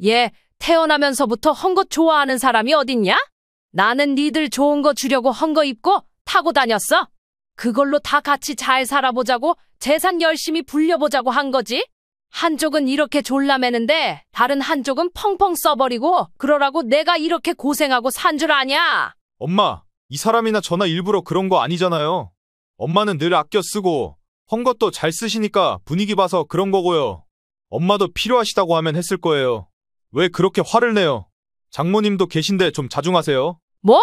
얘 태어나면서부터 헌 것 좋아하는 사람이 어딨냐? 나는 니들 좋은 거 주려고 헌 거 입고 타고 다녔어. 그걸로 다 같이 잘 살아보자고 재산 열심히 불려보자고 한 거지. 한쪽은 이렇게 졸라매는데 다른 한쪽은 펑펑 써버리고 그러라고 내가 이렇게 고생하고 산 줄 아냐? 엄마, 이 사람이나 저나 일부러 그런 거 아니잖아요. 엄마는 늘 아껴 쓰고 헌 것도 잘 쓰시니까 분위기 봐서 그런 거고요. 엄마도 필요하시다고 하면 했을 거예요. 왜 그렇게 화를 내요? 장모님도 계신데 좀 자중하세요. 뭐?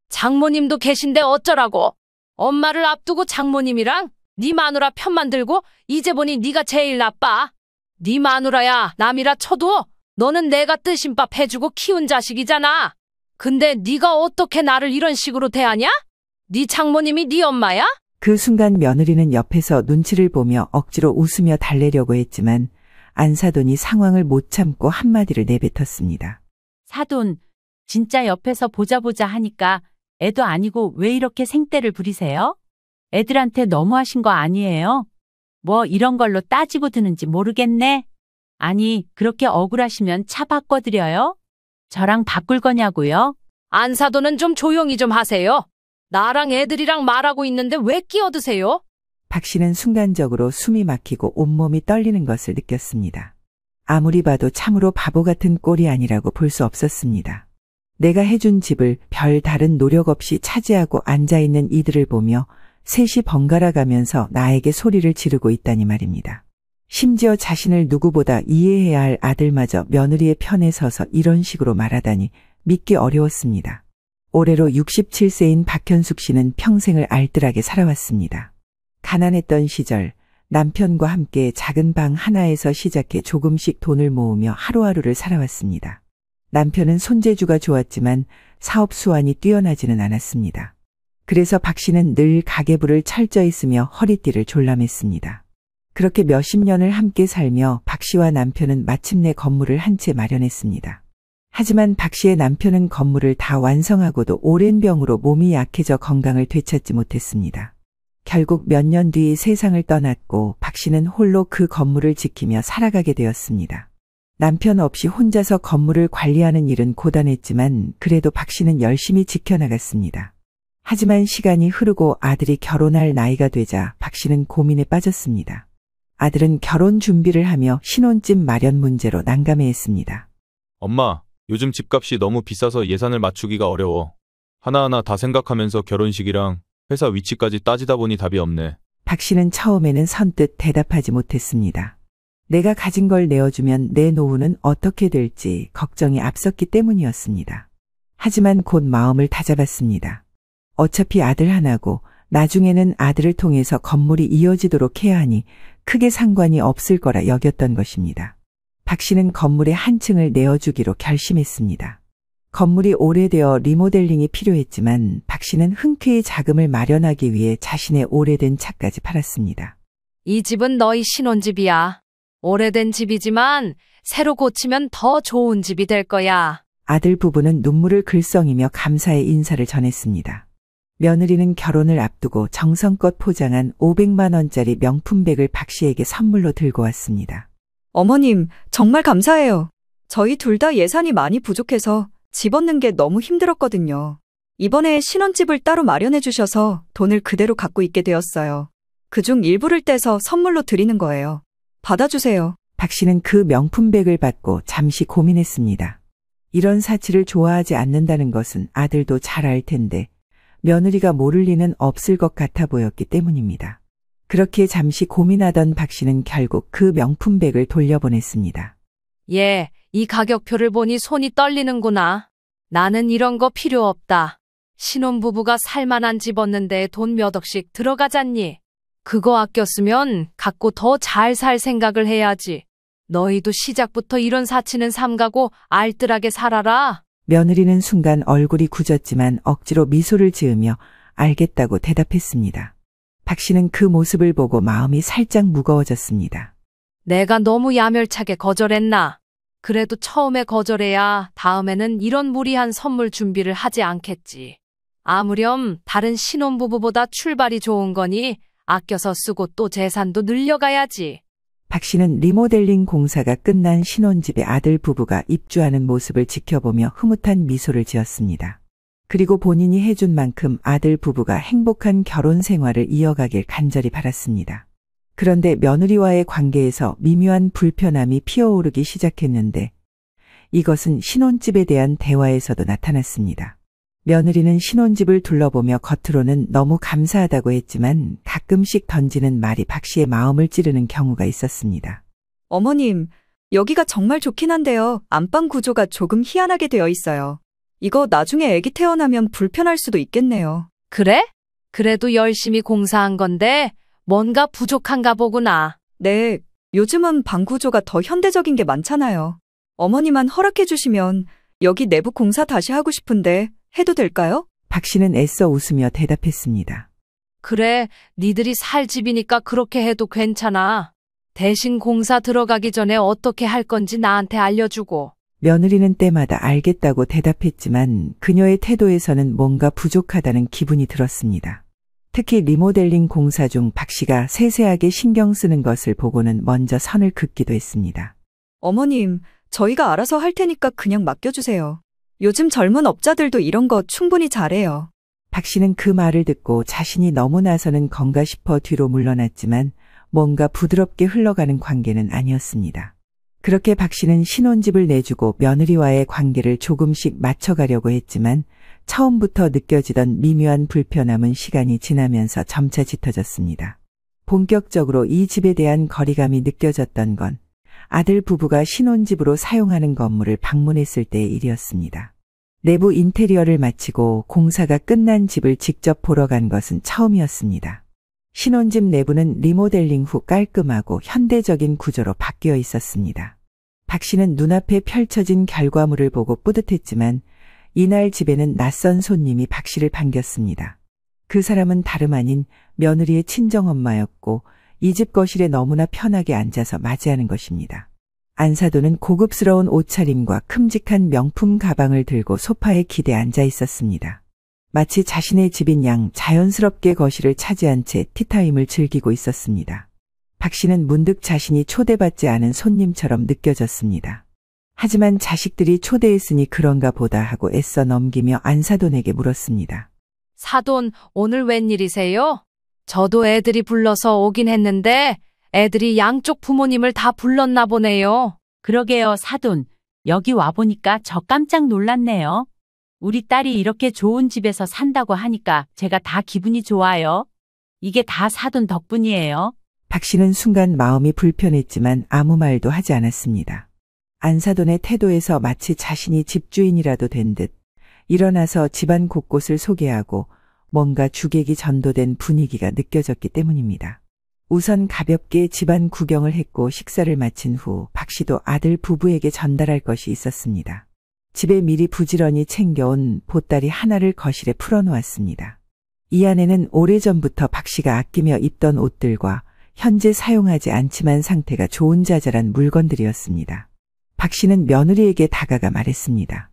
장모님도 계신데 어쩌라고? 엄마를 앞두고 장모님이랑 네 마누라 편만 들고 이제 보니 네가 제일 나빠. 네 마누라야 남이라 쳐도 너는 내가 뜨신 밥 해주고 키운 자식이잖아. 근데 네가 어떻게 나를 이런 식으로 대하냐? 네 장모님이 네 엄마야? 그 순간 며느리는 옆에서 눈치를 보며 억지로 웃으며 달래려고 했지만 안사돈이 상황을 못 참고 한마디를 내뱉었습니다. 사돈, 진짜 옆에서 보자 하니까 애도 아니고 왜 이렇게 생떼를 부리세요? 애들한테 너무하신 거 아니에요? 뭐 이런 걸로 따지고 드는지 모르겠네. 아니, 그렇게 억울하시면 차 바꿔드려요? 저랑 바꿀 거냐고요? 안사돈은 좀 조용히 좀 하세요. 나랑 애들이랑 말하고 있는데 왜 끼어드세요? 박 씨는 순간적으로 숨이 막히고 온몸이 떨리는 것을 느꼈습니다. 아무리 봐도 참으로 바보 같은 꼴이 아니라고 볼 수 없었습니다. 내가 해준 집을 별 다른 노력 없이 차지하고 앉아있는 이들을 보며 셋이 번갈아 가면서 나에게 소리를 지르고 있다니 말입니다. 심지어 자신을 누구보다 이해해야 할 아들마저 며느리의 편에 서서 이런 식으로 말하다니 믿기 어려웠습니다. 올해로 67세인 박현숙 씨는 평생을 알뜰하게 살아왔습니다. 가난했던 시절 남편과 함께 작은 방 하나에서 시작해 조금씩 돈을 모으며 하루하루를 살아왔습니다. 남편은 손재주가 좋았지만 사업 수완이 뛰어나지는 않았습니다. 그래서 박 씨는 늘 가계부를 철저히 쓰며 허리띠를 졸라맸습니다. 그렇게 몇십 년을 함께 살며 박 씨와 남편은 마침내 건물을 한 채 마련했습니다. 하지만 박 씨의 남편은 건물을 다 완성하고도 오랜 병으로 몸이 약해져 건강을 되찾지 못했습니다. 결국 몇 년 뒤 세상을 떠났고 박 씨는 홀로 그 건물을 지키며 살아가게 되었습니다. 남편 없이 혼자서 건물을 관리하는 일은 고단했지만 그래도 박 씨는 열심히 지켜나갔습니다. 하지만 시간이 흐르고 아들이 결혼할 나이가 되자 박 씨는 고민에 빠졌습니다. 아들은 결혼 준비를 하며 신혼집 마련 문제로 난감해했습니다. 엄마, 요즘 집값이 너무 비싸서 예산을 맞추기가 어려워. 하나하나 다 생각하면서 결혼식이랑 회사 위치까지 따지다 보니 답이 없네. 박 씨는 처음에는 선뜻 대답하지 못했습니다. 내가 가진 걸 내어주면 내 노후는 어떻게 될지 걱정이 앞섰기 때문이었습니다. 하지만 곧 마음을 다잡았습니다. 어차피 아들 하나고 나중에는 아들을 통해서 건물이 이어지도록 해야 하니 크게 상관이 없을 거라 여겼던 것입니다. 박 씨는 건물의 한 층을 내어주기로 결심했습니다. 건물이 오래되어 리모델링이 필요했지만 박 씨는 흔쾌히 자금을 마련하기 위해 자신의 오래된 차까지 팔았습니다. 이 집은 너희 신혼집이야. 오래된 집이지만 새로 고치면 더 좋은 집이 될 거야. 아들 부부는 눈물을 글썽이며 감사의 인사를 전했습니다. 며느리는 결혼을 앞두고 정성껏 포장한 500만 원짜리 명품백을 박 씨에게 선물로 들고 왔습니다. 어머님, 정말 감사해요. 저희 둘 다 예산이 많이 부족해서 집 얻는 게 너무 힘들었거든요. 이번에 신혼집을 따로 마련해 주셔서 돈을 그대로 갖고 있게 되었어요. 그중 일부를 떼서 선물로 드리는 거예요. 받아주세요. 박 씨는 그 명품백을 받고 잠시 고민했습니다. 이런 사치를 좋아하지 않는다는 것은 아들도 잘 알 텐데 며느리가 모를 리는 없을 것 같아 보였기 때문입니다. 그렇게 잠시 고민하던 박 씨는 결국 그 명품백을 돌려보냈습니다. 얘, 이 가격표를 보니 손이 떨리는구나. 나는 이런 거 필요 없다. 신혼부부가 살만한 집 얻는데 돈 몇 억씩 들어가잖니. 그거 아껴 쓰면 갖고 더 잘 살 생각을 해야지. 너희도 시작부터 이런 사치는 삼가고 알뜰하게 살아라. 며느리는 순간 얼굴이 굳었지만 억지로 미소를 지으며 알겠다고 대답했습니다. 박 씨는 그 모습을 보고 마음이 살짝 무거워졌습니다. 내가 너무 야멸차게 거절했나? 그래도 처음에 거절해야 다음에는 이런 무리한 선물 준비를 하지 않겠지. 아무렴 다른 신혼부부보다 출발이 좋은 거니 아껴서 쓰고 또 재산도 늘려가야지. 박 씨는 리모델링 공사가 끝난 신혼집에 아들 부부가 입주하는 모습을 지켜보며 흐뭇한 미소를 지었습니다. 그리고 본인이 해준 만큼 아들 부부가 행복한 결혼 생활을 이어가길 간절히 바랐습니다. 그런데 며느리와의 관계에서 미묘한 불편함이 피어오르기 시작했는데 이것은 신혼집에 대한 대화에서도 나타났습니다. 며느리는 신혼집을 둘러보며 겉으로는 너무 감사하다고 했지만 가끔씩 던지는 말이 박 씨의 마음을 찌르는 경우가 있었습니다. 어머님, 여기가 정말 좋긴 한데요. 안방 구조가 조금 희한하게 되어 있어요. 이거 나중에 아기 태어나면 불편할 수도 있겠네요. 그래? 그래도 열심히 공사한 건데 뭔가 부족한가 보구나. 네, 요즘은 방 구조가 더 현대적인 게 많잖아요. 어머니만 허락해 주시면 여기 내부 공사 다시 하고 싶은데 해도 될까요? 박 씨는 애써 웃으며 대답했습니다. 그래, 니들이 살 집이니까 그렇게 해도 괜찮아. 대신 공사 들어가기 전에 어떻게 할 건지 나한테 알려주고. 며느리는 때마다 알겠다고 대답했지만 그녀의 태도에서는 뭔가 부족하다는 기분이 들었습니다. 특히 리모델링 공사 중 박 씨가 세세하게 신경 쓰는 것을 보고는 먼저 선을 긋기도 했습니다. 어머님, 저희가 알아서 할 테니까 그냥 맡겨주세요. 요즘 젊은 업자들도 이런 거 충분히 잘해요. 박 씨는 그 말을 듣고 자신이 너무 나서는 건가 싶어 뒤로 물러났지만 뭔가 부드럽게 흘러가는 관계는 아니었습니다. 그렇게 박 씨는 신혼집을 내주고 며느리와의 관계를 조금씩 맞춰가려고 했지만 처음부터 느껴지던 미묘한 불편함은 시간이 지나면서 점차 짙어졌습니다. 본격적으로 이 집에 대한 거리감이 느껴졌던 건 아들 부부가 신혼집으로 사용하는 건물을 방문했을 때의 일이었습니다. 내부 인테리어를 마치고 공사가 끝난 집을 직접 보러 간 것은 처음이었습니다. 신혼집 내부는 리모델링 후 깔끔하고 현대적인 구조로 바뀌어 있었습니다. 박 씨는 눈앞에 펼쳐진 결과물을 보고 뿌듯했지만 이날 집에는 낯선 손님이 박 씨를 반겼습니다. 그 사람은 다름 아닌 며느리의 친정엄마였고 이 집 거실에 너무나 편하게 앉아서 맞이하는 것입니다. 안사돈은 고급스러운 옷차림과 큼직한 명품 가방을 들고 소파에 기대 앉아 있었습니다. 마치 자신의 집인 양 자연스럽게 거실을 차지한 채 티타임을 즐기고 있었습니다. 박 씨는 문득 자신이 초대받지 않은 손님처럼 느껴졌습니다. 하지만 자식들이 초대했으니 그런가 보다 하고 애써 넘기며 안사돈에게 물었습니다. 사돈, 오늘 웬일이세요? 저도 애들이 불러서 오긴 했는데 애들이 양쪽 부모님을 다 불렀나 보네요. 그러게요, 사돈. 여기 와보니까 저 깜짝 놀랐네요. 우리 딸이 이렇게 좋은 집에서 산다고 하니까 제가 다 기분이 좋아요. 이게 다 사돈 덕분이에요. 박 씨는 순간 마음이 불편했지만 아무 말도 하지 않았습니다. 안사돈의 태도에서 마치 자신이 집주인이라도 된 듯 일어나서 집안 곳곳을 소개하고 뭔가 주객이 전도된 분위기가 느껴졌기 때문입니다. 우선 가볍게 집안 구경을 했고 식사를 마친 후 박 씨도 아들 부부에게 전달할 것이 있었습니다. 집에 미리 부지런히 챙겨온 보따리 하나를 거실에 풀어놓았습니다. 이 안에는 오래전부터 박 씨가 아끼며 입던 옷들과 현재 사용하지 않지만 상태가 좋은 자잘한 물건들이었습니다. 박 씨는 며느리에게 다가가 말했습니다.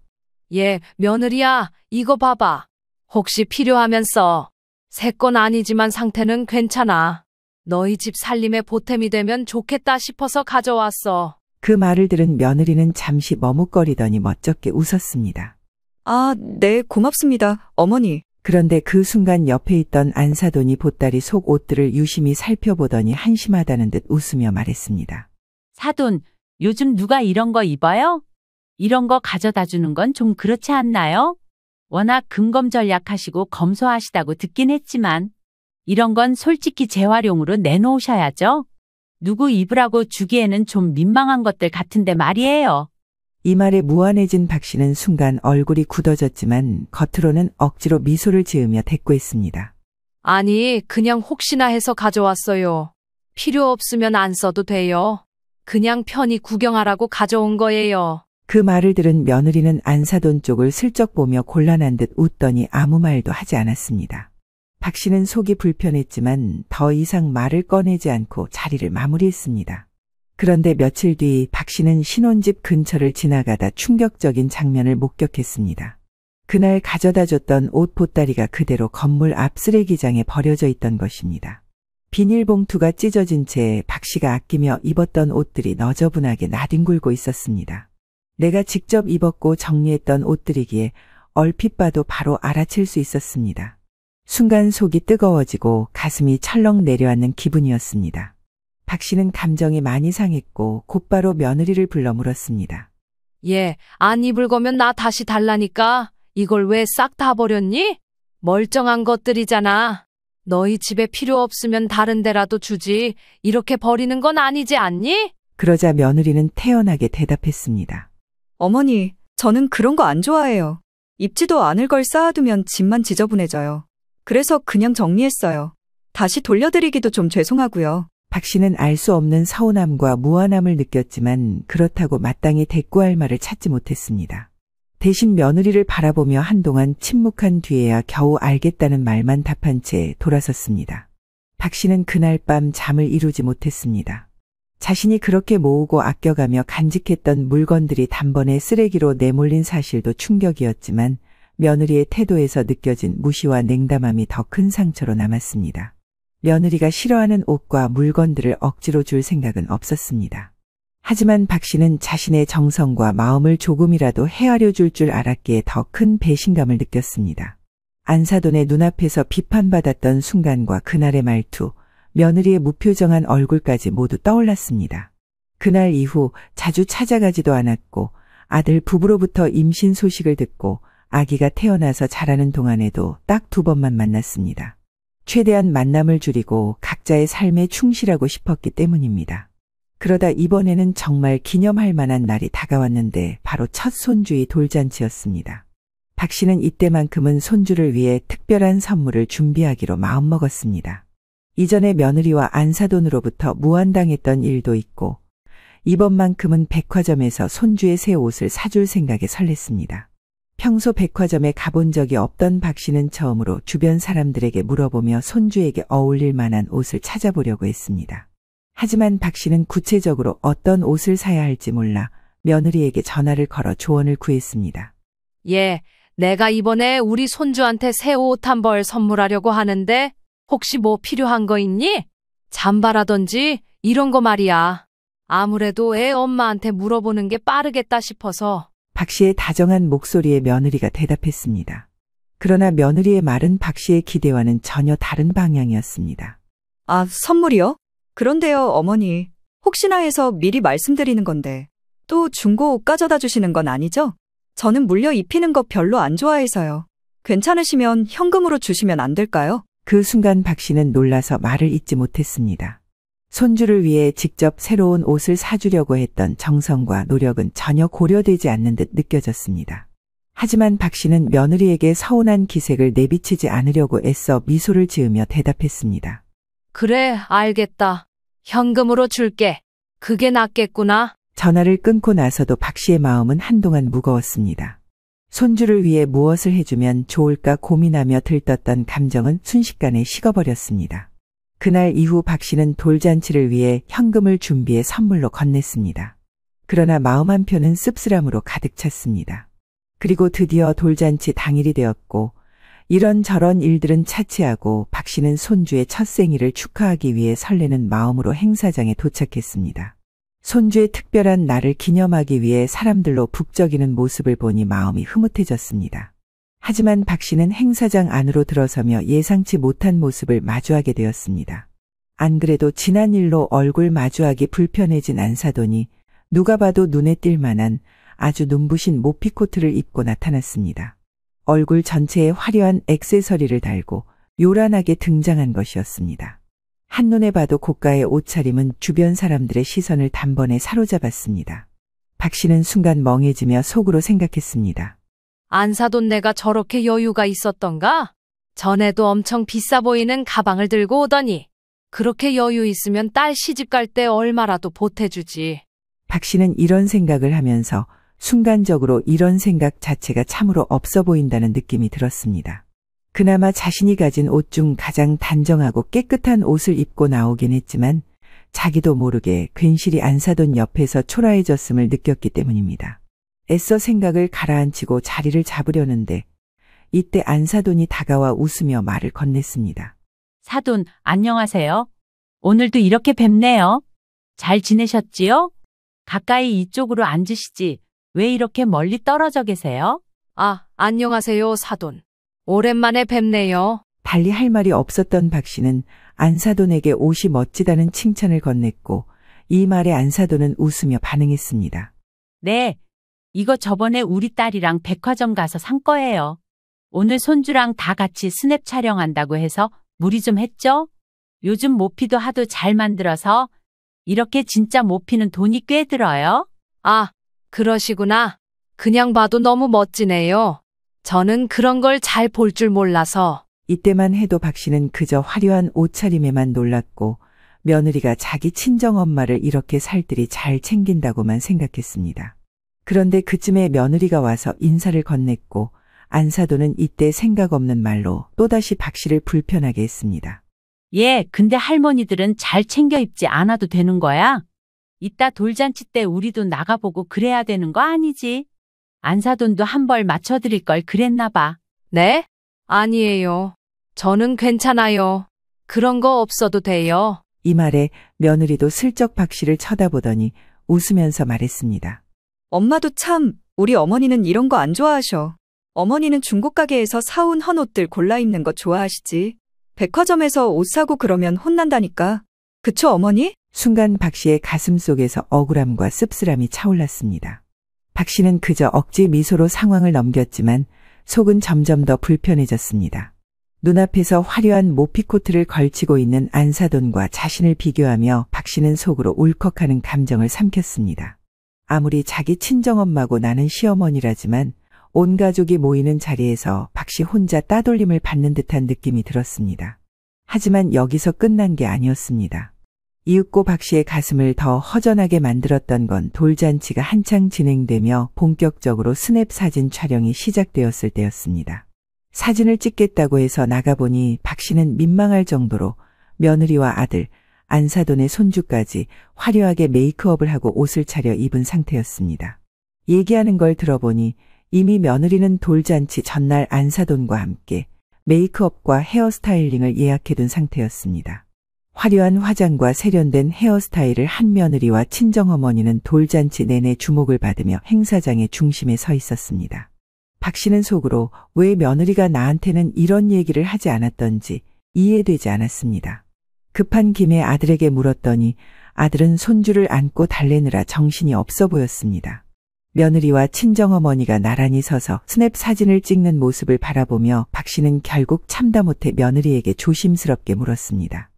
예, 며느리야, 이거 봐봐. 혹시 필요하면 써. 새 건 아니지만 상태는 괜찮아. 너희 집 살림에 보탬이 되면 좋겠다 싶어서 가져왔어. 그 말을 들은 며느리는 잠시 머뭇거리더니 멋쩍게 웃었습니다. 아, 네, 고맙습니다, 어머니. 그런데 그 순간 옆에 있던 안사돈이 보따리 속 옷들을 유심히 살펴보더니 한심하다는 듯 웃으며 말했습니다. 사돈, 요즘 누가 이런 거 입어요? 이런 거 가져다 주는 건 좀 그렇지 않나요? 워낙 금검전략하시고 검소하시다고 듣긴 했지만 이런 건 솔직히 재활용으로 내놓으셔야죠. 누구 입으라고 주기에는 좀 민망한 것들 같은데 말이에요. 이 말에 무안해진 박 씨는 순간 얼굴이 굳어졌지만 겉으로는 억지로 미소를 지으며 대꾸했습니다. 아니, 그냥 혹시나 해서 가져왔어요. 필요 없으면 안 써도 돼요. 그냥 편히 구경하라고 가져온 거예요. 그 말을 들은 며느리는 안사돈 쪽을 슬쩍 보며 곤란한 듯 웃더니 아무 말도 하지 않았습니다. 박 씨는 속이 불편했지만 더 이상 말을 꺼내지 않고 자리를 마무리했습니다. 그런데 며칠 뒤 박 씨는 신혼집 근처를 지나가다 충격적인 장면을 목격했습니다. 그날 가져다 줬던 옷 보따리가 그대로 건물 앞 쓰레기장에 버려져 있던 것입니다. 비닐봉투가 찢어진 채 박 씨가 아끼며 입었던 옷들이 너저분하게 나뒹굴고 있었습니다. 내가 직접 입었고 정리했던 옷들이기에 얼핏 봐도 바로 알아챌 수 있었습니다. 순간 속이 뜨거워지고 가슴이 철렁 내려앉는 기분이었습니다. 박 씨는 감정이 많이 상했고 곧바로 며느리를 불러 물었습니다. 얘, 안 입을 거면 나 다시 달라니까. 이걸 왜 싹 다 버렸니? 멀쩡한 것들이잖아. 너희 집에 필요 없으면 다른 데라도 주지. 이렇게 버리는 건 아니지 않니? 그러자 며느리는 태연하게 대답했습니다. 어머니, 저는 그런 거 안 좋아해요. 입지도 않을 걸 쌓아두면 집만 지저분해져요. 그래서 그냥 정리했어요. 다시 돌려드리기도 좀 죄송하고요. 박 씨는 알 수 없는 서운함과 무안함을 느꼈지만 그렇다고 마땅히 대꾸할 말을 찾지 못했습니다. 대신 며느리를 바라보며 한동안 침묵한 뒤에야 겨우 알겠다는 말만 답한 채 돌아섰습니다. 박 씨는 그날 밤 잠을 이루지 못했습니다. 자신이 그렇게 모으고 아껴가며 간직했던 물건들이 단번에 쓰레기로 내몰린 사실도 충격이었지만 며느리의 태도에서 느껴진 무시와 냉담함이 더 큰 상처로 남았습니다. 며느리가 싫어하는 옷과 물건들을 억지로 줄 생각은 없었습니다. 하지만 박 씨는 자신의 정성과 마음을 조금이라도 헤아려 줄 알았기에 더 큰 배신감을 느꼈습니다. 안사돈의 눈앞에서 비판받았던 순간과 그날의 말투, 며느리의 무표정한 얼굴까지 모두 떠올랐습니다. 그날 이후 자주 찾아가지도 않았고 아들 부부로부터 임신 소식을 듣고 아기가 태어나서 자라는 동안에도 딱 2번만 만났습니다. 최대한 만남을 줄이고 각자의 삶에 충실하고 싶었기 때문입니다. 그러다 이번에는 정말 기념할 만한 날이 다가왔는데 바로 첫 손주의 돌잔치였습니다. 박 씨는 이때만큼은 손주를 위해 특별한 선물을 준비하기로 마음먹었습니다. 이전에 며느리와 안사돈으로부터 무안당했던 일도 있고 이번만큼은 백화점에서 손주의 새 옷을 사줄 생각에 설렜습니다. 평소 백화점에 가본 적이 없던 박 씨는 처음으로 주변 사람들에게 물어보며 손주에게 어울릴 만한 옷을 찾아보려고 했습니다. 하지만 박 씨는 구체적으로 어떤 옷을 사야 할지 몰라 며느리에게 전화를 걸어 조언을 구했습니다. 얘, 내가 이번에 우리 손주한테 새 옷 한 벌 선물하려고 하는데 혹시 뭐 필요한 거 있니? 잠바라든지 이런 거 말이야. 아무래도 애 엄마한테 물어보는 게 빠르겠다 싶어서. 박 씨의 다정한 목소리에 며느리가 대답했습니다. 그러나 며느리의 말은 박 씨의 기대와는 전혀 다른 방향이었습니다. 아, 선물이요? 그런데요, 어머니. 혹시나 해서 미리 말씀드리는 건데 또 중고 옷 가져다 주시는 건 아니죠? 저는 물려 입히는 거 별로 안 좋아해서요. 괜찮으시면 현금으로 주시면 안 될까요? 그 순간 박 씨는 놀라서 말을 잇지 못했습니다. 손주를 위해 직접 새로운 옷을 사주려고 했던 정성과 노력은 전혀 고려되지 않는 듯 느껴졌습니다. 하지만 박 씨는 며느리에게 서운한 기색을 내비치지 않으려고 애써 미소를 지으며 대답했습니다. 그래, 알겠다. 현금으로 줄게. 그게 낫겠구나. 전화를 끊고 나서도 박 씨의 마음은 한동안 무거웠습니다. 손주를 위해 무엇을 해주면 좋을까 고민하며 들떴던 감정은 순식간에 식어버렸습니다. 그날 이후 박 씨는 돌잔치를 위해 현금을 준비해 선물로 건넸습니다. 그러나 마음 한편은 씁쓸함으로 가득 찼습니다. 그리고 드디어 돌잔치 당일이 되었고 이런저런 일들은 차치하고 박 씨는 손주의 첫 생일을 축하하기 위해 설레는 마음으로 행사장에 도착했습니다. 손주의 특별한 날을 기념하기 위해 사람들로 북적이는 모습을 보니 마음이 흐뭇해졌습니다. 하지만 박 씨는 행사장 안으로 들어서며 예상치 못한 모습을 마주하게 되었습니다. 안 그래도 지난 일로 얼굴 마주하기 불편해진 안사돈이 누가 봐도 눈에 띌 만한 아주 눈부신 모피코트를 입고 나타났습니다. 얼굴 전체에 화려한 액세서리를 달고 요란하게 등장한 것이었습니다. 한눈에 봐도 고가의 옷차림은 주변 사람들의 시선을 단번에 사로잡았습니다. 박 씨는 순간 멍해지며 속으로 생각했습니다. 안사돈 내가 저렇게 여유가 있었던가? 전에도 엄청 비싸 보이는 가방을 들고 오더니 그렇게 여유 있으면 딸 시집 갈 때 얼마라도 보태주지. 박 씨는 이런 생각을 하면서 순간적으로 이런 생각 자체가 참으로 없어 보인다는 느낌이 들었습니다. 그나마 자신이 가진 옷 중 가장 단정하고 깨끗한 옷을 입고 나오긴 했지만 자기도 모르게 괜시리 안사돈 옆에서 초라해졌음을 느꼈기 때문입니다. 애써 생각을 가라앉히고 자리를 잡으려는데 이때 안사돈이 다가와 웃으며 말을 건넸습니다. 사돈, 안녕하세요. 오늘도 이렇게 뵙네요. 잘 지내셨지요? 가까이 이쪽으로 앉으시지. 왜 이렇게 멀리 떨어져 계세요? 아, 안녕하세요, 사돈. 오랜만에 뵙네요. 달리 할 말이 없었던 박 씨는 안사돈에게 옷이 멋지다는 칭찬을 건넸고 이 말에 안사돈은 웃으며 반응했습니다. 네. 이거 저번에 우리 딸이랑 백화점 가서 산 거예요. 오늘 손주랑 다 같이 스냅 촬영한다고 해서 무리 좀 했죠? 요즘 모피도 하도 잘 만들어서 이렇게 진짜 모피는 돈이 꽤 들어요. 아, 그러시구나. 그냥 봐도 너무 멋지네요. 저는 그런 걸 잘 볼 줄 몰라서. 이때만 해도 박 씨는 그저 화려한 옷차림에만 놀랐고 며느리가 자기 친정엄마를 이렇게 살뜰히 잘 챙긴다고만 생각했습니다. 그런데 그쯤에 며느리가 와서 인사를 건넸고 안사돈은 이때 생각 없는 말로 또다시 박 씨를 불편하게 했습니다. 예, 근데 할머니들은 잘 챙겨 입지 않아도 되는 거야? 이따 돌잔치 때 우리도 나가보고 그래야 되는 거 아니지? 안사돈도 한 벌 맞춰드릴 걸 그랬나 봐. 네? 아니에요. 저는 괜찮아요. 그런 거 없어도 돼요. 이 말에 며느리도 슬쩍 박 씨를 쳐다보더니 웃으면서 말했습니다. 엄마도 참, 우리 어머니는 이런 거 안 좋아하셔. 어머니는 중고 가게에서 사온 헌옷들 골라 입는 거 좋아하시지. 백화점에서 옷 사고 그러면 혼난다니까. 그쵸, 어머니? 순간 박 씨의 가슴 속에서 억울함과 씁쓸함이 차올랐습니다. 박 씨는 그저 억지 미소로 상황을 넘겼지만 속은 점점 더 불편해졌습니다. 눈앞에서 화려한 모피코트를 걸치고 있는 안사돈과 자신을 비교하며 박 씨는 속으로 울컥하는 감정을 삼켰습니다. 아무리 자기 친정엄마고 나는 시어머니라지만 온 가족이 모이는 자리에서 박 씨 혼자 따돌림을 받는 듯한 느낌이 들었습니다. 하지만 여기서 끝난 게 아니었습니다. 이윽고 박 씨의 가슴을 더 허전하게 만들었던 건 돌잔치가 한창 진행되며 본격적으로 스냅 사진 촬영이 시작되었을 때였습니다. 사진을 찍겠다고 해서 나가보니 박 씨는 민망할 정도로 며느리와 아들, 안사돈의 손주까지 화려하게 메이크업을 하고 옷을 차려 입은 상태였습니다. 얘기하는 걸 들어보니 이미 며느리는 돌잔치 전날 안사돈과 함께 메이크업과 헤어스타일링을 예약해둔 상태였습니다. 화려한 화장과 세련된 헤어스타일을 한 며느리와 친정어머니는 돌잔치 내내 주목을 받으며 행사장의 중심에 서 있었습니다. 박 씨는 속으로 왜 며느리가 나한테는 이런 얘기를 하지 않았던지 이해되지 않았습니다. 급한 김에 아들에게 물었더니 아들은 손주를 안고 달래느라 정신이 없어 보였습니다. 며느리와 친정어머니가 나란히 서서 스냅 사진을 찍는 모습을 바라보며 박 씨는 결국 참다 못해 며느리에게 조심스럽게 물었습니다.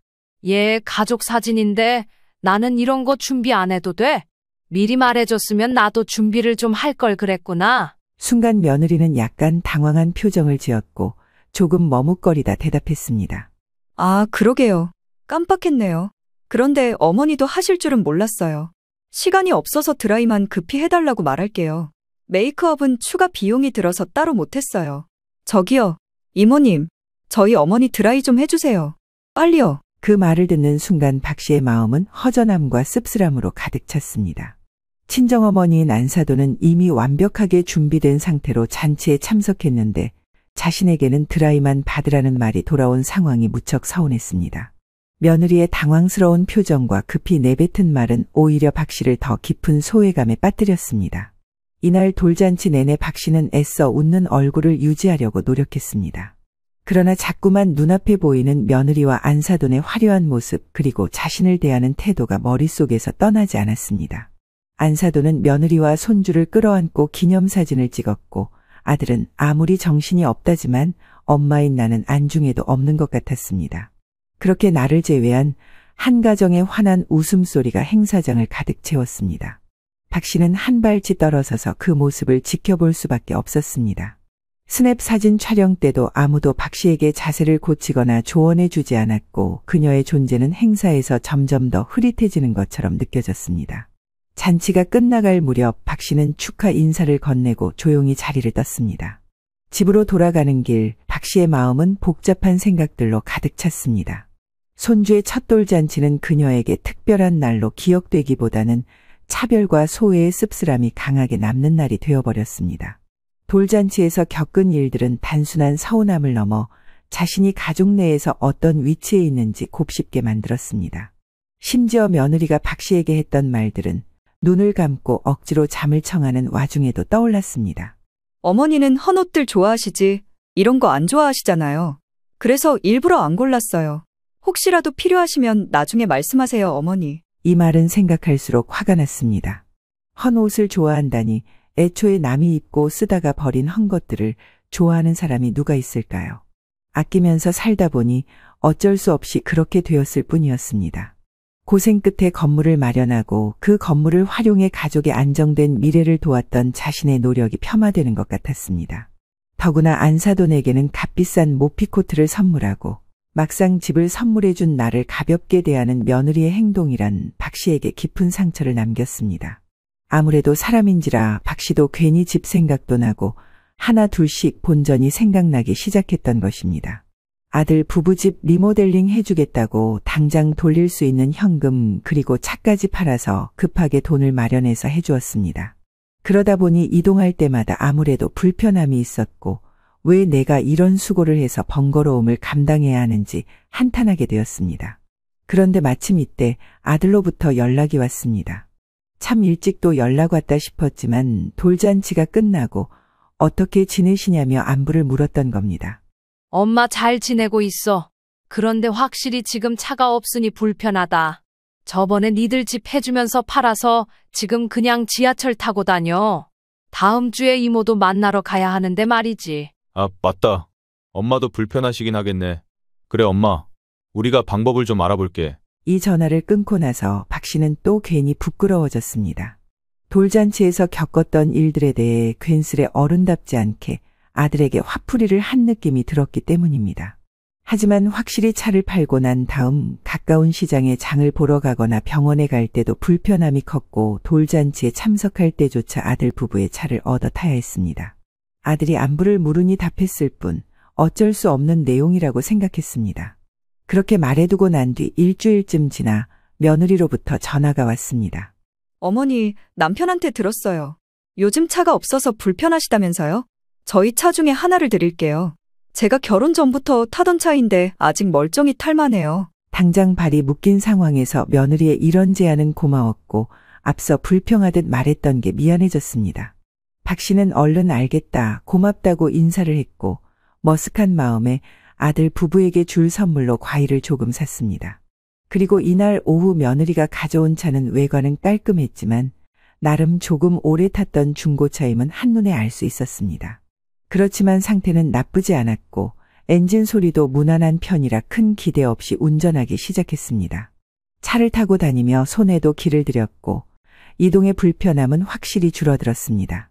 얘 가족 사진인데 나는 이런 거 준비 안 해도 돼? 미리 말해줬으면 나도 준비를 좀 할 걸 그랬구나. 순간 며느리는 약간 당황한 표정을 지었고 조금 머뭇거리다 대답했습니다. 아, 그러게요. 깜빡했네요. 그런데 어머니도 하실 줄은 몰랐어요. 시간이 없어서 드라이만 급히 해달라고 말할게요. 메이크업은 추가 비용이 들어서 따로 못했어요. 저기요, 이모님, 저희 어머니 드라이 좀 해주세요. 빨리요. 그 말을 듣는 순간 박 씨의 마음은 허전함과 씁쓸함으로 가득 찼습니다. 친정어머니인 안사돈은 이미 완벽하게 준비된 상태로 잔치에 참석했는데 자신에게는 드라이만 받으라는 말이 돌아온 상황이 무척 서운했습니다. 며느리의 당황스러운 표정과 급히 내뱉은 말은 오히려 박 씨를 더 깊은 소외감에 빠뜨렸습니다. 이날 돌잔치 내내 박 씨는 애써 웃는 얼굴을 유지하려고 노력했습니다. 그러나 자꾸만 눈앞에 보이는 며느리와 안사돈의 화려한 모습 그리고 자신을 대하는 태도가 머릿속에서 떠나지 않았습니다. 안사돈은 며느리와 손주를 끌어안고 기념사진을 찍었고 아들은 아무리 정신이 없다지만 엄마인 나는 안중에도 없는 것 같았습니다. 그렇게 나를 제외한 한 가정의 환한 웃음소리가 행사장을 가득 채웠습니다. 박 씨는 한 발치 떨어서서 그 모습을 지켜볼 수밖에 없었습니다. 스냅 사진 촬영 때도 아무도 박 씨에게 자세를 고치거나 조언해 주지 않았고 그녀의 존재는 행사에서 점점 더 흐릿해지는 것처럼 느껴졌습니다. 잔치가 끝나갈 무렵 박 씨는 축하 인사를 건네고 조용히 자리를 떴습니다. 집으로 돌아가는 길 박 씨의 마음은 복잡한 생각들로 가득 찼습니다. 손주의 첫 돌잔치는 그녀에게 특별한 날로 기억되기보다는 차별과 소외의 씁쓸함이 강하게 남는 날이 되어버렸습니다. 돌잔치에서 겪은 일들은 단순한 서운함을 넘어 자신이 가족 내에서 어떤 위치에 있는지 곱씹게 만들었습니다. 심지어 며느리가 박 씨에게 했던 말들은 눈을 감고 억지로 잠을 청하는 와중에도 떠올랐습니다. 어머니는 헌 옷들 좋아하시지 이런 거 안 좋아하시잖아요. 그래서 일부러 안 골랐어요. 혹시라도 필요하시면 나중에 말씀하세요, 어머니. 이 말은 생각할수록 화가 났습니다. 헌 옷을 좋아한다니 애초에 남이 입고 쓰다가 버린 헌 것들을 좋아하는 사람이 누가 있을까요? 아끼면서 살다 보니 어쩔 수 없이 그렇게 되었을 뿐이었습니다. 고생 끝에 건물을 마련하고 그 건물을 활용해 가족의 안정된 미래를 도왔던 자신의 노력이 폄하되는 것 같았습니다. 더구나 안사돈에게는 값비싼 모피코트를 선물하고 막상 집을 선물해준 나를 가볍게 대하는 며느리의 행동이란 박 씨에게 깊은 상처를 남겼습니다. 아무래도 사람인지라 박 씨도 괜히 집 생각도 나고 하나 둘씩 본전이 생각나기 시작했던 것입니다. 아들 부부집 리모델링 해주겠다고 당장 돌릴 수 있는 현금 그리고 차까지 팔아서 급하게 돈을 마련해서 해주었습니다. 그러다 보니 이동할 때마다 아무래도 불편함이 있었고 왜 내가 이런 수고를 해서 번거로움을 감당해야 하는지 한탄하게 되었습니다. 그런데 마침 이때 아들로부터 연락이 왔습니다. 참 일찍도 연락 왔다 싶었지만 돌잔치가 끝나고 어떻게 지내시냐며 안부를 물었던 겁니다. 엄마 잘 지내고 있어. 그런데 확실히 지금 차가 없으니 불편하다. 저번에 니들 집 해주면서 팔아서 지금 그냥 지하철 타고 다녀. 다음 주에 이모도 만나러 가야 하는데 말이지. 아, 맞다. 엄마도 불편하시긴 하겠네. 그래, 엄마. 우리가 방법을 좀 알아볼게. 이 전화를 끊고 나서 박 씨는 또 괜히 부끄러워졌습니다. 돌잔치에서 겪었던 일들에 대해 괜스레 어른답지 않게 아들에게 화풀이를 한 느낌이 들었기 때문입니다. 하지만 확실히 차를 팔고 난 다음 가까운 시장에 장을 보러 가거나 병원에 갈 때도 불편함이 컸고 돌잔치에 참석할 때조차 아들 부부의 차를 얻어 타야 했습니다. 아들이 안부를 물으니 답했을 뿐 어쩔 수 없는 내용이라고 생각했습니다. 그렇게 말해두고 난 뒤 일주일쯤 지나 며느리로부터 전화가 왔습니다. 어머니, 남편한테 들었어요. 요즘 차가 없어서 불편하시다면서요? 저희 차 중에 하나를 드릴게요. 제가 결혼 전부터 타던 차인데 아직 멀쩡히 탈만해요. 당장 발이 묶인 상황에서 며느리의 이런 제안은 고마웠고 앞서 불평하듯 말했던 게 미안해졌습니다. 박 씨는 얼른 알겠다, 고맙다고 인사를 했고 머쓱한 마음에 아들 부부에게 줄 선물로 과일을 조금 샀습니다. 그리고 이날 오후 며느리가 가져온 차는 외관은 깔끔했지만 나름 조금 오래 탔던 중고차임은 한눈에 알 수 있었습니다. 그렇지만 상태는 나쁘지 않았고 엔진 소리도 무난한 편이라 큰 기대 없이 운전하기 시작했습니다. 차를 타고 다니며 손에도 길을 들였고 이동의 불편함은 확실히 줄어들었습니다.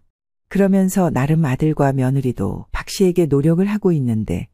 그러면서 나름 아들과 며느리도 박 씨에게 노력을 하고 있는데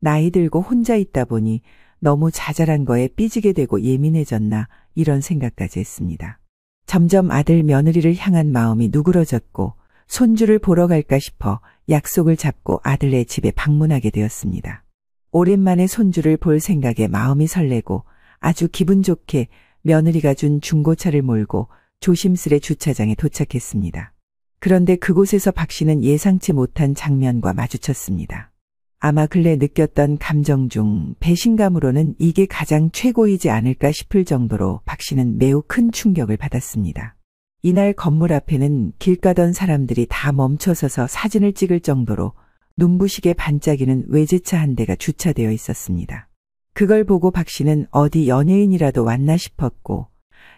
나이 들고 혼자 있다 보니 너무 자잘한 거에 삐지게 되고 예민해졌나 이런 생각까지 했습니다. 점점 아들 며느리를 향한 마음이 누그러졌고 손주를 보러 갈까 싶어 약속을 잡고 아들네 집에 방문하게 되었습니다. 오랜만에 손주를 볼 생각에 마음이 설레고 아주 기분 좋게 며느리가 준 중고차를 몰고 조심스레 주차장에 도착했습니다. 그런데 그곳에서 박 씨는 예상치 못한 장면과 마주쳤습니다. 아마 근래 느꼈던 감정 중 배신감으로는 이게 가장 최고이지 않을까 싶을 정도로 박 씨는 매우 큰 충격을 받았습니다. 이날 건물 앞에는 길 가던 사람들이 다 멈춰서서 사진을 찍을 정도로 눈부시게 반짝이는 외제차 한 대가 주차되어 있었습니다. 그걸 보고 박 씨는 어디 연예인이라도 왔나 싶었고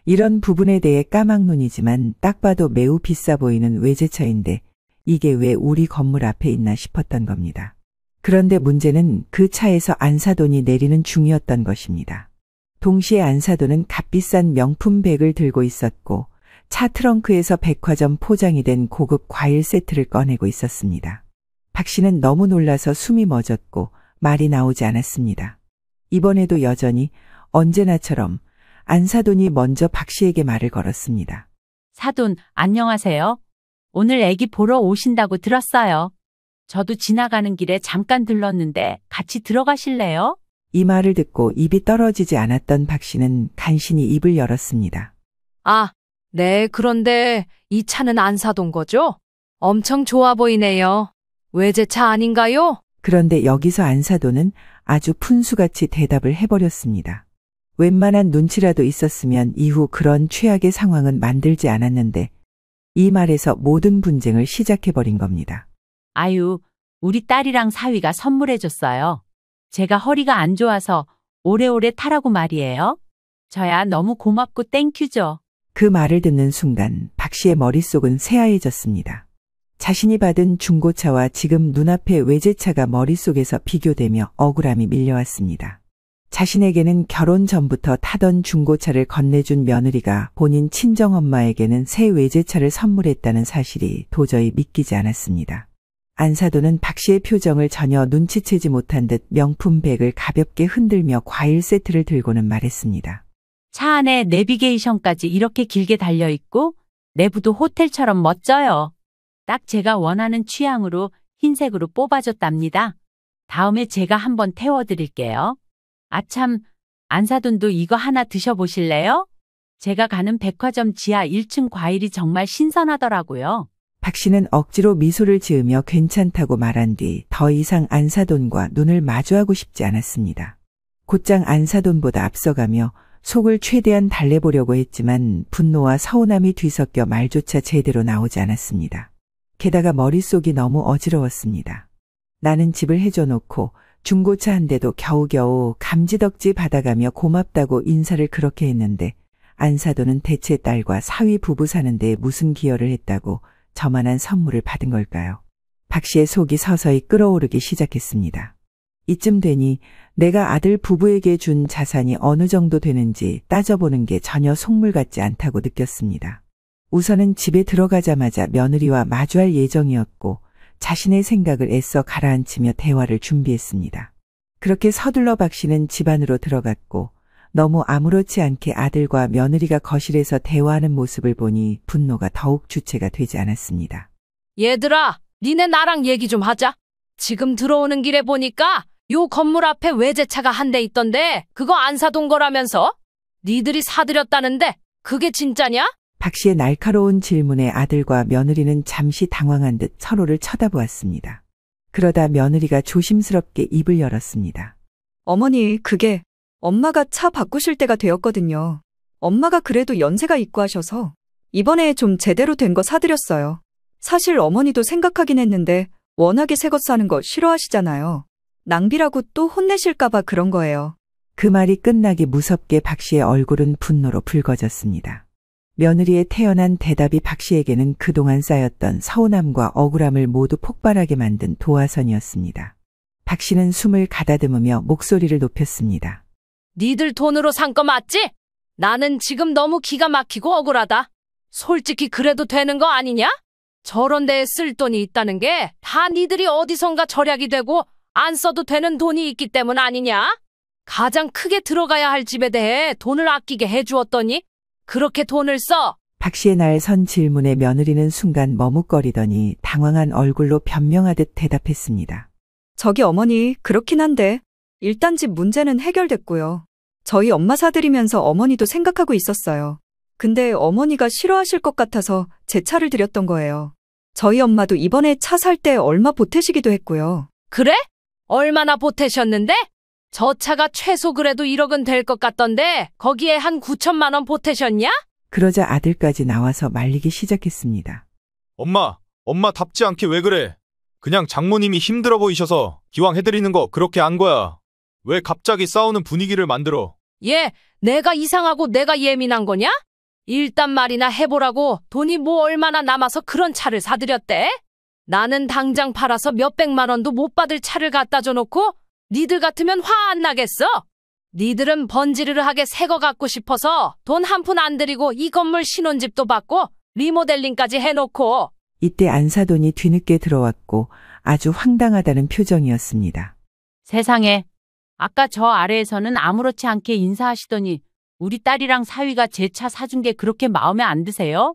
이런 부분에 대해 까막눈이지만 딱 봐도 매우 비싸 보이는 외제차인데 이게 왜 우리 건물 앞에 있나 싶었던 겁니다. 그런데 문제는 그 차에서 안사돈이 내리는 중이었던 것입니다. 동시에 안사돈은 값비싼 명품 백을 들고 있었고 차 트렁크에서 백화점 포장이 된 고급 과일 세트를 꺼내고 있었습니다. 박 씨는 너무 놀라서 숨이 멎었고 말이 나오지 않았습니다. 이번에도 여전히 언제나처럼 안사돈이 먼저 박 씨에게 말을 걸었습니다. 사돈, 안녕하세요. 오늘 애기 보러 오신다고 들었어요. 저도 지나가는 길에 잠깐 들렀는데 같이 들어가실래요? 이 말을 듣고 입이 떨어지지 않았던 박 씨는 간신히 입을 열었습니다. 아, 네, 그런데 이 차는 안 사돈 거죠? 엄청 좋아 보이네요. 외제차 아닌가요? 그런데 여기서 안사돈은 아주 푼수같이 대답을 해버렸습니다. 웬만한 눈치라도 있었으면 이후 그런 최악의 상황은 만들지 않았는데 이 말에서 모든 분쟁을 시작해버린 겁니다. 아유, 우리 딸이랑 사위가 선물해줬어요. 제가 허리가 안 좋아서 오래오래 타라고 말이에요. 저야 너무 고맙고 땡큐죠. 그 말을 듣는 순간 박 씨의 머릿속은 새하얘졌습니다. 자신이 받은 중고차와 지금 눈앞의 외제차가 머릿속에서 비교되며 억울함이 밀려왔습니다. 자신에게는 결혼 전부터 타던 중고차를 건네준 며느리가 본인 친정엄마에게는 새 외제차를 선물했다는 사실이 도저히 믿기지 않았습니다. 안사돈은 박 씨의 표정을 전혀 눈치채지 못한 듯 명품 백을 가볍게 흔들며 과일 세트를 들고는 말했습니다. 차 안에 내비게이션까지 이렇게 길게 달려있고 내부도 호텔처럼 멋져요. 딱 제가 원하는 취향으로 흰색으로 뽑아줬답니다. 다음에 제가 한번 태워드릴게요. 아참, 안사돈도 이거 하나 드셔보실래요? 제가 가는 백화점 지하 1층 과일이 정말 신선하더라고요. 박 씨는 억지로 미소를 지으며 괜찮다고 말한 뒤 더 이상 안사돈과 눈을 마주하고 싶지 않았습니다. 곧장 안사돈보다 앞서가며 속을 최대한 달래보려고 했지만 분노와 서운함이 뒤섞여 말조차 제대로 나오지 않았습니다. 게다가 머릿속이 너무 어지러웠습니다. 나는 집을 해줘놓고 중고차 한 대도 겨우겨우 감지덕지 받아가며 고맙다고 인사를 그렇게 했는데 안사돈은 대체 딸과 사위 부부 사는 데에 무슨 기여를 했다고 저만한 선물을 받은 걸까요? 박 씨의 속이 서서히 끓어오르기 시작했습니다. 이쯤 되니 내가 아들 부부에게 준 자산이 어느 정도 되는지 따져보는 게 전혀 속물 같지 않다고 느꼈습니다. 우선은 집에 들어가자마자 며느리와 마주할 예정이었고 자신의 생각을 애써 가라앉히며 대화를 준비했습니다. 그렇게 서둘러 박 씨는 집 안으로 들어갔고 너무 아무렇지 않게 아들과 며느리가 거실에서 대화하는 모습을 보니 분노가 더욱 주체가 되지 않았습니다. 얘들아, 니네 나랑 얘기 좀 하자. 지금 들어오는 길에 보니까 요 건물 앞에 외제차가 한 대 있던데 그거 안 사둔 거라면서? 니들이 사들였다는데 그게 진짜냐? 박 씨의 날카로운 질문에 아들과 며느리는 잠시 당황한 듯 서로를 쳐다보았습니다. 그러다 며느리가 조심스럽게 입을 열었습니다. 어머니, 그게 엄마가 차 바꾸실 때가 되었거든요. 엄마가 그래도 연세가 있고 하셔서 이번에 좀 제대로 된 거 사드렸어요. 사실 어머니도 생각하긴 했는데 워낙에 새 것 사는 거 싫어하시잖아요. 낭비라고 또 혼내실까봐 그런 거예요. 그 말이 끝나기 무섭게 박 씨의 얼굴은 분노로 붉어졌습니다. 며느리의 태연한 대답이 박 씨에게는 그동안 쌓였던 서운함과 억울함을 모두 폭발하게 만든 도화선이었습니다. 박 씨는 숨을 가다듬으며 목소리를 높였습니다. 니들 돈으로 산 거 맞지? 나는 지금 너무 기가 막히고 억울하다. 솔직히 그래도 되는 거 아니냐? 저런 데에 쓸 돈이 있다는 게 다 니들이 어디선가 절약이 되고 안 써도 되는 돈이 있기 때문 아니냐? 가장 크게 들어가야 할 집에 대해 돈을 아끼게 해주었더니 그렇게 돈을 써? 박 씨의 날 선 질문에 며느리는 순간 머뭇거리더니 당황한 얼굴로 변명하듯 대답했습니다. 저기 어머니, 그렇긴 한데 일단 집 문제는 해결됐고요. 저희 엄마 사드리면서 어머니도 생각하고 있었어요. 근데 어머니가 싫어하실 것 같아서 제 차를 드렸던 거예요. 저희 엄마도 이번에 차 살 때 얼마 보태시기도 했고요. 그래? 얼마나 보태셨는데? 저 차가 최소 그래도 1억은 될 것 같던데 거기에 한 9천만 원 보태셨냐? 그러자 아들까지 나와서 말리기 시작했습니다. 엄마 답지 않게 왜 그래? 그냥 장모님이 힘들어 보이셔서 기왕 해드리는 거 그렇게 한 거야. 왜 갑자기 싸우는 분위기를 만들어? 얘, 내가 이상하고 내가 예민한 거냐? 일단 말이나 해보라고 돈이 뭐 얼마나 남아서 그런 차를 사드렸대? 나는 당장 팔아서 몇백만 원도 못 받을 차를 갖다 줘놓고 니들 같으면 화 안 나겠어? 니들은 번지르르하게 새 거 갖고 싶어서 돈 한 푼 안 들이고 이 건물 신혼집도 받고 리모델링까지 해놓고. 이때 안사돈이 뒤늦게 들어왔고 아주 황당하다는 표정이었습니다. 세상에, 아까 저 아래에서는 아무렇지 않게 인사하시더니 우리 딸이랑 사위가 제 차 사준 게 그렇게 마음에 안 드세요?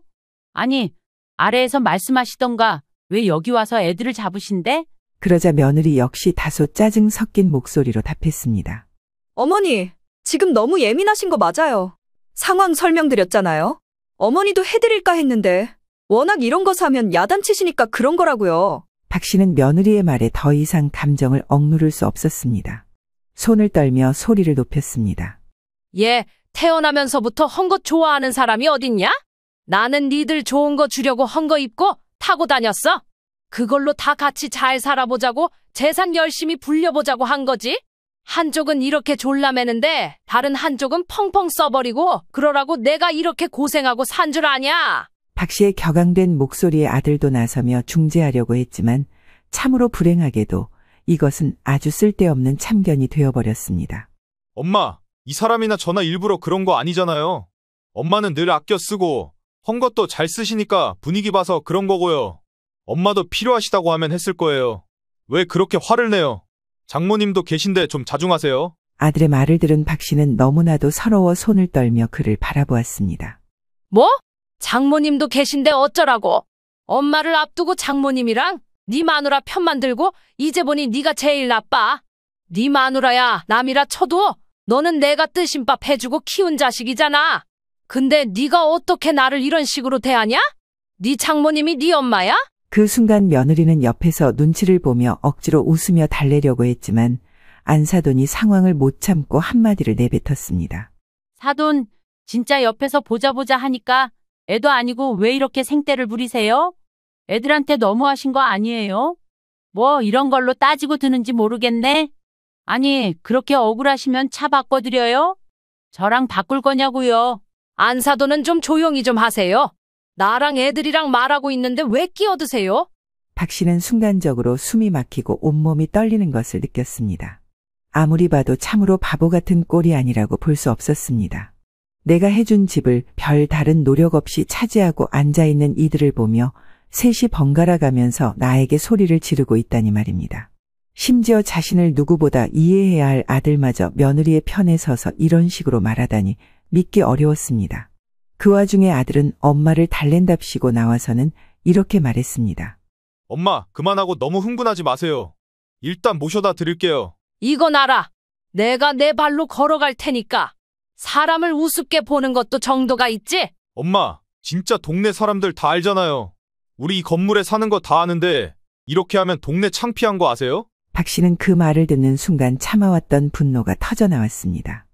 아니, 아래에서 말씀하시던가 왜 여기 와서 애들을 잡으신대? 그러자 며느리 역시 다소 짜증 섞인 목소리로 답했습니다. 어머니, 지금 너무 예민하신 거 맞아요. 상황 설명드렸잖아요. 어머니도 해드릴까 했는데 워낙 이런 거 사면 야단치시니까 그런 거라고요. 박 씨는 며느리의 말에 더 이상 감정을 억누를 수 없었습니다. 손을 떨며 소리를 높였습니다. 얘 태어나면서부터 헝겊 좋아하는 사람이 어딨냐? 나는 니들 좋은 거 주려고 헝겊 입고 타고 다녔어. 그걸로 다 같이 잘 살아보자고 재산 열심히 불려보자고 한 거지. 한쪽은 이렇게 졸라매는데 다른 한쪽은 펑펑 써버리고 그러라고 내가 이렇게 고생하고 산 줄 아냐? 박 씨의 격앙된 목소리에 아들도 나서며 중재하려고 했지만 참으로 불행하게도 이것은 아주 쓸데없는 참견이 되어버렸습니다. 엄마, 이 사람이나 저나 일부러 그런 거 아니잖아요. 엄마는 늘 아껴 쓰고 헝겊도 잘 쓰시니까 분위기 봐서 그런 거고요. 엄마도 필요하시다고 하면 했을 거예요. 왜 그렇게 화를 내요? 장모님도 계신데 좀 자중하세요. 아들의 말을 들은 박 씨는 너무나도 서러워 손을 떨며 그를 바라보았습니다. 뭐? 장모님도 계신데 어쩌라고? 엄마를 앞두고 장모님이랑 네 마누라 편만 들고 이제 보니 네가 제일 나빠. 네 마누라야 남이라 쳐도 너는 내가 뜨신 밥 해주고 키운 자식이잖아. 근데 네가 어떻게 나를 이런 식으로 대하냐? 네 장모님이 네 엄마야? 그 순간 며느리는 옆에서 눈치를 보며 억지로 웃으며 달래려고 했지만 안사돈이 상황을 못 참고 한마디를 내뱉었습니다. 사돈, 진짜 옆에서 보자 하니까 애도 아니고 왜 이렇게 생떼를 부리세요? 애들한테 너무하신 거 아니에요? 뭐 이런 걸로 따지고 드는지 모르겠네. 아니, 그렇게 억울하시면 차 바꿔드려요? 저랑 바꿀 거냐고요? 안사돈은 좀 조용히 좀 하세요. 나랑 애들이랑 말하고 있는데 왜 끼어드세요? 박 씨는 순간적으로 숨이 막히고 온몸이 떨리는 것을 느꼈습니다. 아무리 봐도 참으로 바보 같은 꼴이 아니라고 볼 수 없었습니다. 내가 해준 집을 별 다른 노력 없이 차지하고 앉아있는 이들을 보며 셋이 번갈아 가면서 나에게 소리를 지르고 있다니 말입니다. 심지어 자신을 누구보다 이해해야 할 아들마저 며느리의 편에 서서 이런 식으로 말하다니 믿기 어려웠습니다. 그 와중에 아들은 엄마를 달랜답시고 나와서는 이렇게 말했습니다. 엄마, 그만하고 너무 흥분하지 마세요. 일단 모셔다 드릴게요. 이건 알아. 내가 내 발로 걸어갈 테니까. 사람을 우습게 보는 것도 정도가 있지? 엄마, 진짜 동네 사람들 다 알잖아요. 우리 이 건물에 사는 거 다 아는데 이렇게 하면 동네 창피한 거 아세요? 박 씨는 그 말을 듣는 순간 참아왔던 분노가 터져나왔습니다.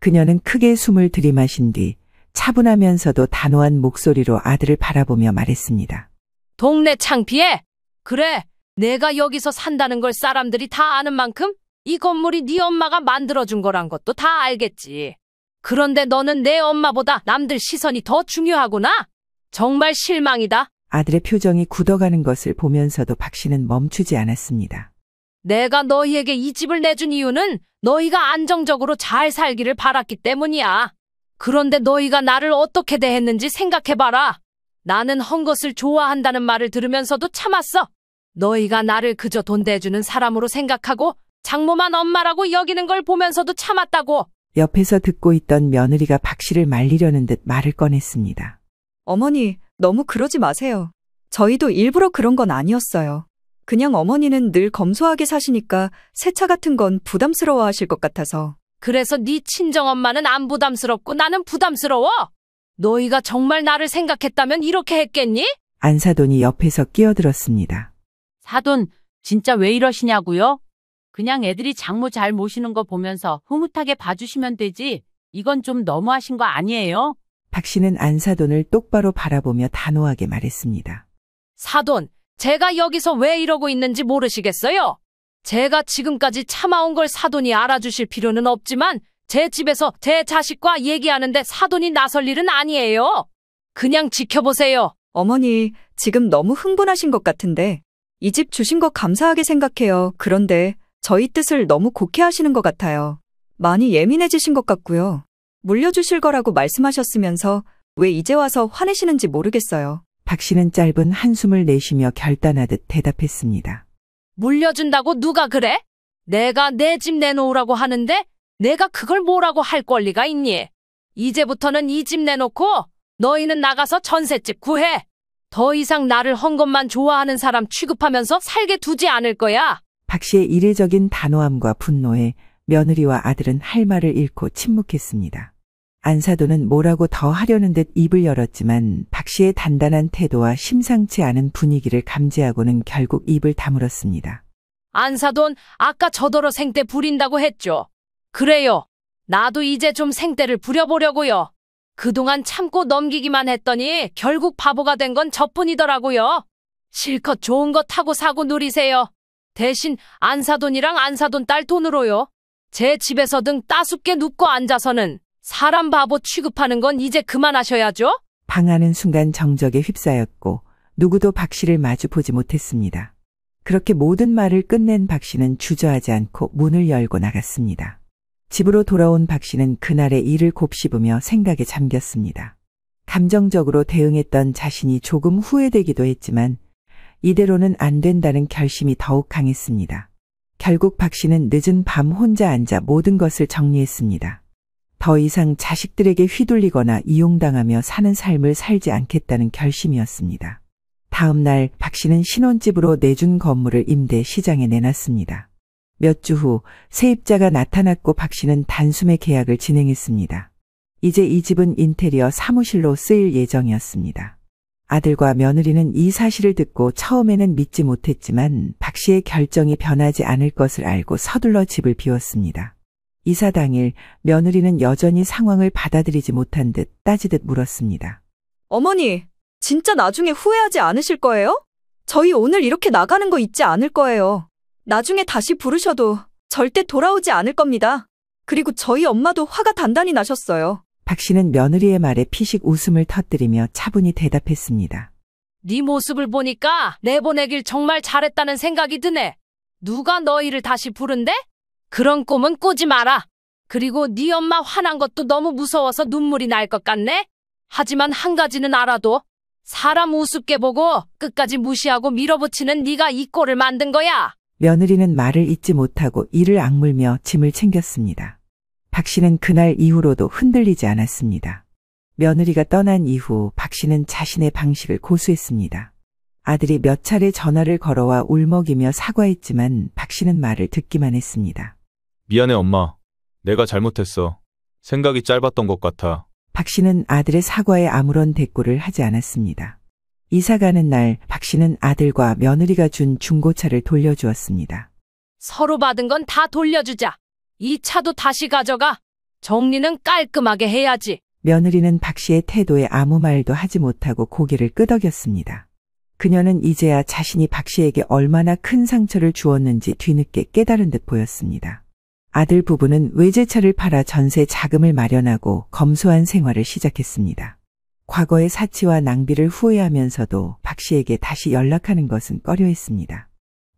그녀는 크게 숨을 들이마신 뒤 차분하면서도 단호한 목소리로 아들을 바라보며 말했습니다. 동네 창피해? 그래, 내가 여기서 산다는 걸 사람들이 다 아는 만큼 이 건물이 네 엄마가 만들어준 거란 것도 다 알겠지. 그런데 너는 내 엄마보다 남들 시선이 더 중요하구나? 정말 실망이다. 아들의 표정이 굳어가는 것을 보면서도 박 씨는 멈추지 않았습니다. 내가 너희에게 이 집을 내준 이유는 너희가 안정적으로 잘 살기를 바랐기 때문이야. 그런데 너희가 나를 어떻게 대했는지 생각해봐라. 나는 헝겊을 좋아한다는 말을 들으면서도 참았어. 너희가 나를 그저 돈 대주는 사람으로 생각하고 장모만 엄마라고 여기는 걸 보면서도 참았다고. 옆에서 듣고 있던 며느리가 박 씨를 말리려는 듯 말을 꺼냈습니다. 어머니, 너무 그러지 마세요. 저희도 일부러 그런 건 아니었어요. 그냥 어머니는 늘 검소하게 사시니까 세차 같은 건 부담스러워 하실 것 같아서. 그래서 네 친정엄마는 안 부담스럽고 나는 부담스러워? 너희가 정말 나를 생각했다면 이렇게 했겠니? 안사돈이 옆에서 끼어들었습니다. 사돈, 진짜 왜 이러시냐고요? 그냥 애들이 장모 잘 모시는 거 보면서 흐뭇하게 봐주시면 되지. 이건 좀 너무하신 거 아니에요? 박 씨는 안사돈을 똑바로 바라보며 단호하게 말했습니다. 사돈, 제가 여기서 왜 이러고 있는지 모르시겠어요? 제가 지금까지 참아온 걸 사돈이 알아주실 필요는 없지만 제 집에서 제 자식과 얘기하는데 사돈이 나설 일은 아니에요. 그냥 지켜보세요. 어머니, 지금 너무 흥분하신 것 같은데. 이 집 주신 거 감사하게 생각해요. 그런데 저희 뜻을 너무 곡해 하시는 것 같아요. 많이 예민해지신 것 같고요. 물려주실 거라고 말씀하셨으면서 왜 이제 와서 화내시는지 모르겠어요. 박 씨는 짧은 한숨을 내쉬며 결단하듯 대답했습니다. 물려준다고 누가 그래? 내가 내 집 내놓으라고 하는데 내가 그걸 뭐라고 할 권리가 있니? 이제부터는 이 집 내놓고 너희는 나가서 전셋집 구해. 더 이상 나를 헝겊만 좋아하는 사람 취급하면서 살게 두지 않을 거야. 박 씨의 이례적인 단호함과 분노에 며느리와 아들은 할 말을 잃고 침묵했습니다. 안사돈은 뭐라고 더 하려는 듯 입을 열었지만 박 씨의 단단한 태도와 심상치 않은 분위기를 감지하고는 결국 입을 다물었습니다. 안사돈, 아까 저더러 생떼 부린다고 했죠. 그래요. 나도 이제 좀 생떼를 부려보려고요. 그동안 참고 넘기기만 했더니 결국 바보가 된 건 저뿐이더라고요. 실컷 좋은 거 타고 사고 누리세요. 대신 안 사돈이랑 안 사돈 딸 돈으로요. 제 집에서 등 따숩게 눕고 앉아서는 사람 바보 취급하는 건 이제 그만하셔야죠. 방하는 순간 정적에 휩싸였고 누구도 박 씨를 마주 보지 못했습니다. 그렇게 모든 말을 끝낸 박 씨는 주저하지 않고 문을 열고 나갔습니다. 집으로 돌아온 박 씨는 그날의 일을 곱씹으며 생각에 잠겼습니다. 감정적으로 대응했던 자신이 조금 후회되기도 했지만 이대로는 안 된다는 결심이 더욱 강했습니다. 결국 박 씨는 늦은 밤 혼자 앉아 모든 것을 정리했습니다. 더 이상 자식들에게 휘둘리거나 이용당하며 사는 삶을 살지 않겠다는 결심이었습니다. 다음 날 박 씨는 신혼집으로 내준 건물을 임대 시장에 내놨습니다. 몇 주 후 세입자가 나타났고 박 씨는 단숨에 계약을 진행했습니다. 이제 이 집은 인테리어 사무실로 쓰일 예정이었습니다. 아들과 며느리는 이 사실을 듣고 처음에는 믿지 못했지만 박 씨의 결정이 변하지 않을 것을 알고 서둘러 집을 비웠습니다. 이사 당일 며느리는 여전히 상황을 받아들이지 못한 듯 따지듯 물었습니다. 어머니, 진짜 나중에 후회하지 않으실 거예요? 저희 오늘 이렇게 나가는 거 잊지 않을 거예요. 나중에 다시 부르셔도 절대 돌아오지 않을 겁니다. 그리고 저희 엄마도 화가 단단히 나셨어요. 박 씨는 며느리의 말에 피식 웃음을 터뜨리며 차분히 대답했습니다. 네 모습을 보니까 내보내길 정말 잘했다는 생각이 드네. 누가 너희를 다시 부른대? 그런 꿈은 꾸지 마라. 그리고 네 엄마 화난 것도 너무 무서워서 눈물이 날 것 같네. 하지만 한 가지는 알아도 사람 우습게 보고 끝까지 무시하고 밀어붙이는 네가 이 꼴을 만든 거야. 며느리는 말을 잇지 못하고 이를 악물며 짐을 챙겼습니다. 박 씨는 그날 이후로도 흔들리지 않았습니다. 며느리가 떠난 이후 박 씨는 자신의 방식을 고수했습니다. 아들이 몇 차례 전화를 걸어와 울먹이며 사과했지만 박 씨는 말을 듣기만 했습니다. 미안해 엄마. 내가 잘못했어. 생각이 짧았던 것 같아. 박 씨는 아들의 사과에 아무런 대꾸를 하지 않았습니다. 이사 가는 날 박 씨는 아들과 며느리가 준 중고차를 돌려주었습니다. 서로 받은 건 다 돌려주자. 이 차도 다시 가져가. 정리는 깔끔하게 해야지. 며느리는 박 씨의 태도에 아무 말도 하지 못하고 고개를 끄덕였습니다. 그녀는 이제야 자신이 박 씨에게 얼마나 큰 상처를 주었는지 뒤늦게 깨달은 듯 보였습니다. 아들 부부는 외제차를 팔아 전세 자금을 마련하고 검소한 생활을 시작했습니다. 과거의 사치와 낭비를 후회하면서도 박 씨에게 다시 연락하는 것은 꺼려했습니다.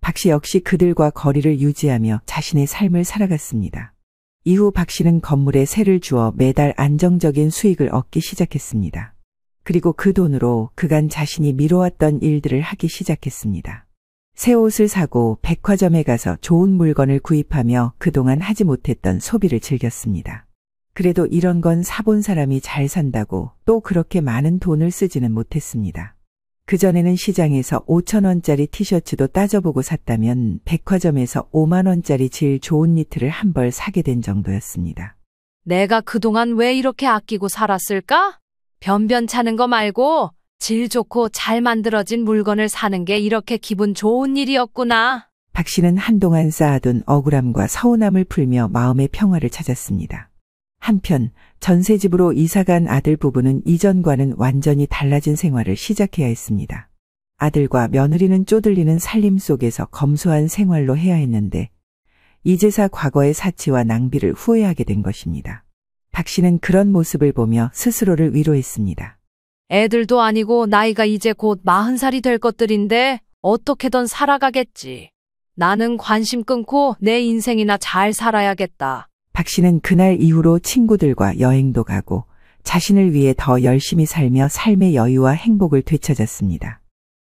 박 씨 역시 그들과 거리를 유지하며 자신의 삶을 살아갔습니다. 이후 박 씨는 건물에 세를 주어 매달 안정적인 수익을 얻기 시작했습니다. 그리고 그 돈으로 그간 자신이 미뤄왔던 일들을 하기 시작했습니다. 새 옷을 사고 백화점에 가서 좋은 물건을 구입하며 그동안 하지 못했던 소비를 즐겼습니다. 그래도 이런 건 사본 사람이 잘 산다고 또 그렇게 많은 돈을 쓰지는 못했습니다. 그전에는 시장에서 5,000원짜리 티셔츠도 따져보고 샀다면 백화점에서 5만 원짜리 질 좋은 니트를 한 벌 사게 된 정도였습니다. 내가 그동안 왜 이렇게 아끼고 살았을까? 변변찮은 거 말고 질 좋고 잘 만들어진 물건을 사는 게 이렇게 기분 좋은 일이었구나. 박 씨는 한동안 쌓아둔 억울함과 서운함을 풀며 마음의 평화를 찾았습니다. 한편 전세집으로 이사간 아들 부부는 이전과는 완전히 달라진 생활을 시작해야 했습니다. 아들과 며느리는 쪼들리는 살림 속에서 검소한 생활로 해야 했는데 이제사 과거의 사치와 낭비를 후회하게 된 것입니다. 박 씨는 그런 모습을 보며 스스로를 위로했습니다. 애들도 아니고 나이가 이제 곧 40살이 될 것들인데 어떻게든 살아가겠지. 나는 관심 끊고 내 인생이나 잘 살아야겠다. 박 씨는 그날 이후로 친구들과 여행도 가고 자신을 위해 더 열심히 살며 삶의 여유와 행복을 되찾았습니다.